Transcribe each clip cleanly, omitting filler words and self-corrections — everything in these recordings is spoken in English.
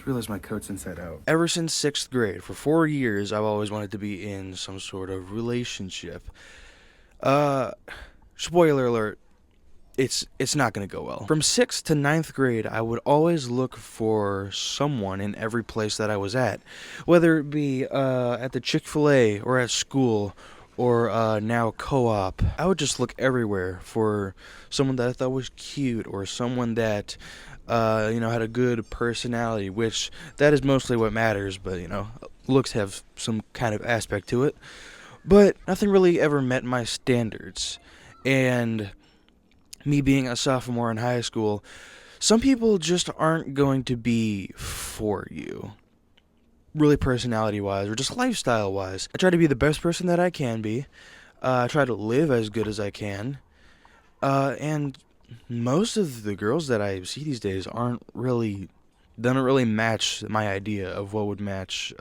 just realized my coat's inside out. Ever since 6th grade, for 4 years, I've always wanted to be in some sort of relationship. Uh, Spoiler alert, it's not gonna go well. From 6th to ninth grade, I would always look for someone in every place that I was at, whether it be at the Chick-fil-A or at school or now co-op. I would just look everywhere for someone that I thought was cute or someone that had a good personality, which that is mostly what matters, but looks have some kind of aspect to it. But nothing really ever met my standards. And me being a sophomore in high school, some people just aren't going to be for you. Really personality wise or just lifestyle wise. I try to be the best person that I can be. I try to live as good as I can. And most of the girls that I see these days don't really match my idea of what would match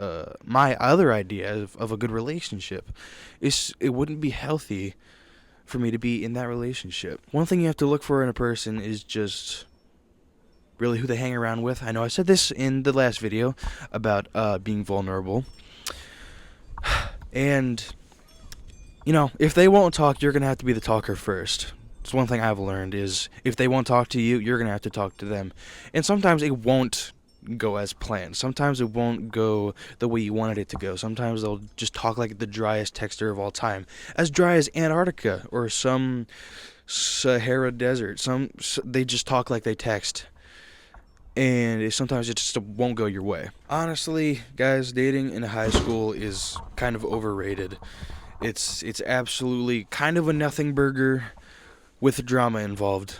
my other idea of a good relationship. It wouldn't be healthy for me to be in that relationship. One thing you have to look for in a person is just really who they hang around with. I know I said this in the last video about being vulnerable. And, if they won't talk, you're going to have to be the talker first. It's one thing I've learned is if they won't talk to you, you're going to have to talk to them. And sometimes it won't go as planned. Sometimes it won't go the way you wanted it to go. Sometimes they'll just talk like the driest texter of all time. As dry as Antarctica or some Sahara desert. They just talk like they text. And sometimes it just won't go your way. Honestly, guys, dating in high school is kind of overrated. It's absolutely kind of a nothing burger with drama involved.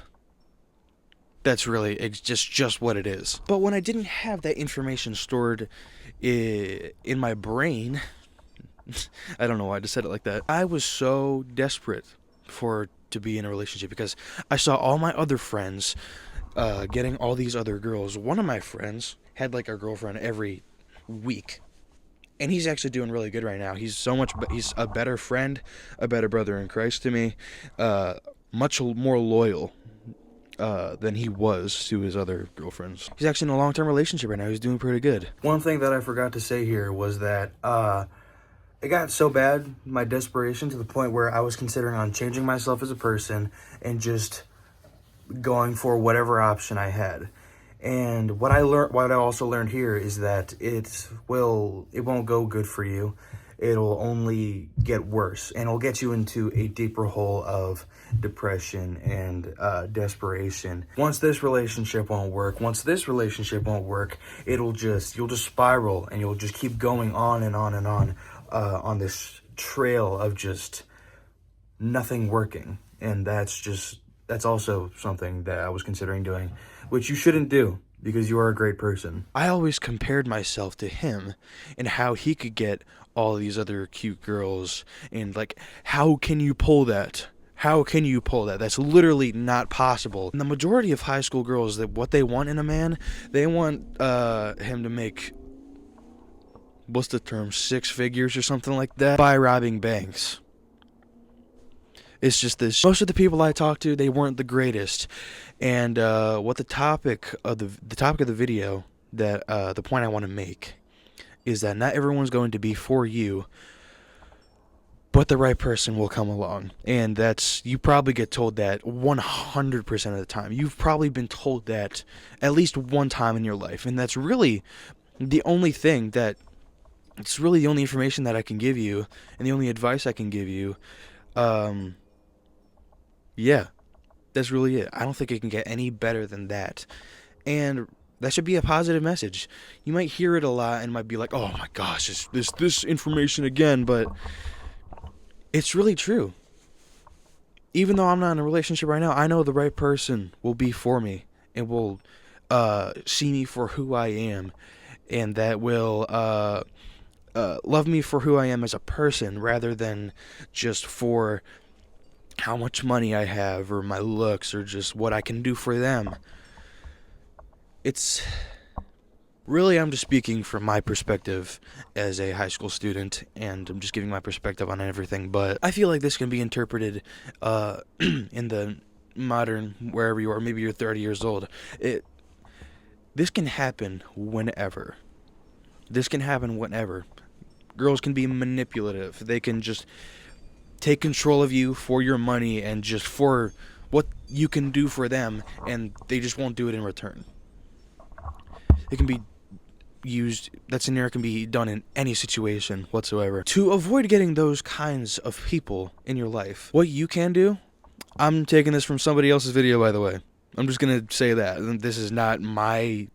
That's really just what it is. But when I didn't have that information stored in my brain, I don't know why I just said it like that. I was so desperate to be in a relationship because I saw all my other friends getting all these other girls. One of my friends had like a girlfriend every week. And he's actually doing really good right now. He's a better friend, a better brother in Christ to me, much more loyal than he was to his other girlfriends. He's actually in a long-term relationship right now. He's doing pretty good. One thing that I forgot to say here was that it got so bad, my desperation, to the point where I was considering on changing myself as a person and just going for whatever option I had. And what I also learned here is that it won't go good for you. It'll only get worse, and it'll get you into a deeper hole of depression and desperation. Once this relationship won't work, you'll just spiral, and you'll just keep going on and on and on this trail of just nothing working. And that's also something that I was considering doing, which you shouldn't do because you are a great person. I always compared myself to him and how he could get all these other cute girls, and like, how can you pull that? How can you pull that? That's literally not possible. And the majority of high school girls, that what they want in a man, they want him to make, what's the term, 6 figures or something like that, by robbing banks. It's just this. Most of the people I talked to, they weren't the greatest. And what the topic of the video, that the point I want to make, is that not everyone's going to be for you, but the right person will come along. And you probably get told that 100% of the time. You've probably been told that at least one time in your life. And that's really the only thing it's really the only information that I can give you and the only advice I can give you. Yeah, that's really it. I don't think it can get any better than that. And that should be a positive message. You might hear it a lot and might be like, oh my gosh, is this information again? But it's really true. Even though I'm not in a relationship right now, I know the right person will be for me and will see me for who I am, and that will love me for who I am as a person rather than just for how much money I have or my looks or just what I can do for them. It's really, I'm just speaking from my perspective as a high school student, and I'm just giving my perspective on everything, but I feel like this can be interpreted in the modern, wherever you are, maybe you're 30 years old. This can happen whenever. This can happen whenever. Girls can be manipulative. They can just take control of you for your money and just for what you can do for them, and they just won't do it in return. It can be used, that scenario can be done in any situation whatsoever. To avoid getting those kinds of people in your life, what you can do, I'm taking this from somebody else's video, by the way. I'm just going to say that. This is not my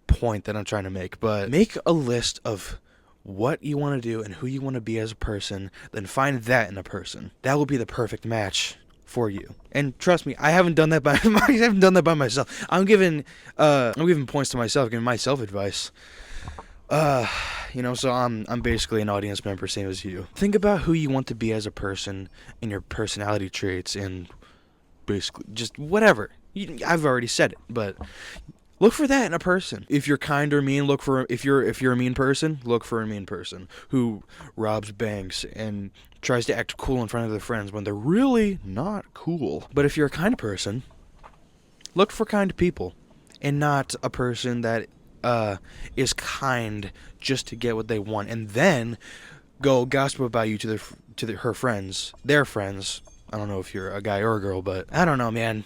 point that I'm trying to make, but make a list of what you want to do and who you want to be as a person, then find that in a person. That will be the perfect match for you. And trust me, I haven't done that by myself. I'm giving points to myself, giving myself advice. So I'm basically an audience member, same as you. Think about who you want to be as a person and your personality traits and basically just whatever. I've already said it, but look for that in a person. If you're kind or mean, if you're a mean person, look for a mean person who robs banks and tries to act cool in front of their friends when they're really not cool. But if you're a kind person, look for kind people and not a person that is kind just to get what they want and then go gossip about you to her friends, their friends. I don't know if you're a guy or a girl, but I don't know, man.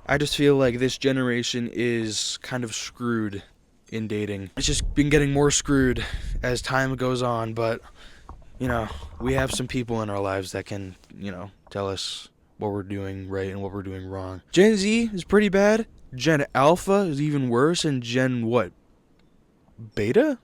I just feel like this generation is kind of screwed in dating. It's just been getting more screwed as time goes on, but, we have some people in our lives that can, tell us what we're doing right and what we're doing wrong. Gen Z is pretty bad. Gen Alpha is even worse, and Gen what? Beta?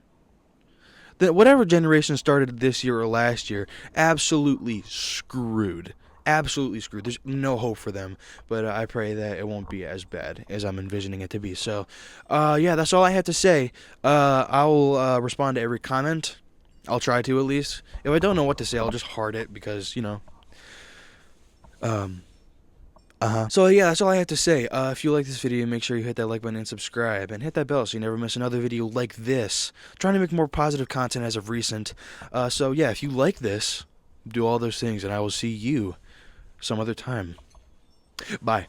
Whatever generation started this year or last year, absolutely screwed. Absolutely screwed. There's no hope for them, but I pray that it won't be as bad as I'm envisioning it to be. So, that's all I have to say. I'll respond to every comment. I'll try to, at least. If I don't know what to say, I'll just heart it because, So, that's all I have to say. If you like this video, make sure you hit that like button and subscribe. And hit that bell so you never miss another video like this. I'm trying to make more positive content as of recent. If you like this, do all those things, and I will see you some other time. Bye.